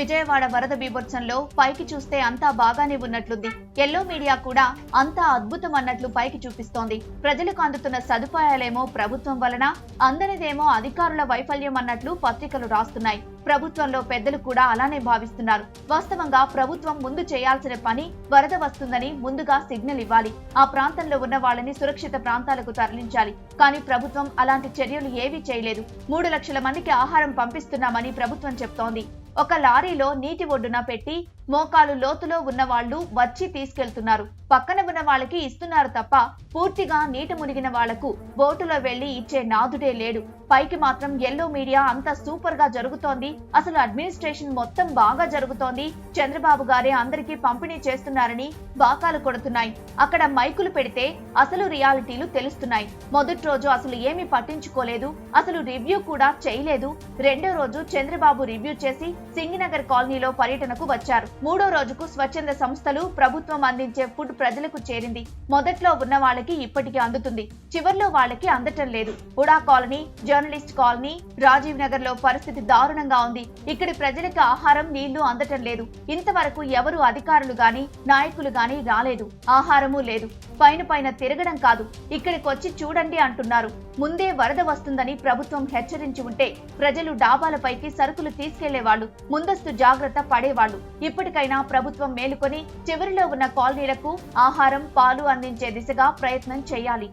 విజయవాడ వరద బీభత్సంలో పైకి చూస్తే అంతా బాగానే ఉన్నట్లుంది. ఎల్లో మీడియా కూడా అంతా అద్భుతం అన్నట్లు పైకి చూపిస్తోంది. ప్రజలకు అందుతున్న సదుపాయాలేమో ప్రభుత్వం వలన, అందనిదేమో అధికారుల వైఫల్యం అన్నట్లు పత్రికలు రాస్తున్నాయి. ప్రభుత్వంలో పెద్దలు కూడా అలానే భావిస్తున్నారు. వాస్తవంగా ప్రభుత్వం ముందు చేయాల్సిన పని వరద వస్తుందని ముందుగా సిగ్నల్ ఇవ్వాలి. ఆ ప్రాంతంలో ఉన్న వాళ్ళని సురక్షిత ప్రాంతాలకు తరలించాలి. కానీ ప్రభుత్వం అలాంటి చర్యలు ఏవీ చేయలేదు. 3 లక్షల మందికి ఆహారం పంపిస్తున్నామని ప్రభుత్వం చెప్తోంది. ఒక లారీలో నీటి ఒడ్డున పెట్టి మోకాలు లోతులో ఉన్న వాళ్ళు వచ్చి తీసుకెళ్తున్నారు. పక్కన ఉన్న వాళ్ళకి ఇస్తున్నారు తప్ప పూర్తిగా నీట మునిగిన వాళ్లకు బోటులో వెళ్లి ఇచ్చే నాదుడే లేడు. పైకి మాత్రం ఎల్లో మీడియా అంత సూపర్ గా జరుగుతోంది, అసలు అడ్మినిస్ట్రేషన్ మొత్తం బాగా జరుగుతోంది, చంద్రబాబు గారే అందరికీ పంపిణీ చేస్తున్నారని బాకాలు కొడుతున్నాయి. అక్కడ మైకులు పెడితే అసలు రియాలిటీలు తెలుస్తున్నాయి. మొదటి రోజు అసలు ఏమీ పట్టించుకోలేదు, అసలు రివ్యూ కూడా చేయలేదు. రెండో రోజు చంద్రబాబు రివ్యూ చేసి సింగినగర్ కాలనీలో పర్యటనకు వచ్చారు. మూడో రోజుకు స్వచ్ఛంద సంస్థలు, ప్రభుత్వం అందించే ఫుడ్ ప్రజలకు చేరింది. మొదట్లో ఉన్న వాళ్ళకి ఇప్పటికీ అందుతుంది, చివర్లో వాళ్ళకి అందటం లేదు. Huda colony, journalist colony, Rajiv Nagar లో పరిస్థితి దారుణంగా ఉంది. ఇక్కడి ప్రజలకు ఆహారం, నీళ్లు అందటం లేదు. ఇంతవరకు ఎవరు అధికారులు గాని నాయకులు గాని రాలేదు. ఆహారము లేదు. పైన తిరగడం కాదు, ఇక్కడికొచ్చి చూడండి అంటున్నారు. ముందే వరద వస్తుందని ప్రభుత్వం హెచ్చరించి ఉంటే ప్రజలు డాబాలపైకి సరుకులు తీసుకెళ్లేవాళ్లు, ముందస్తు జాగ్రత్త పడేవాళ్లు. ఇప్పటికైనా ప్రభుత్వం మేలుకొని చివరిలో ఉన్న కాలనీలకు ఆహారం, పాలు అందించే దిశగా ప్రయత్నం చేయాలి.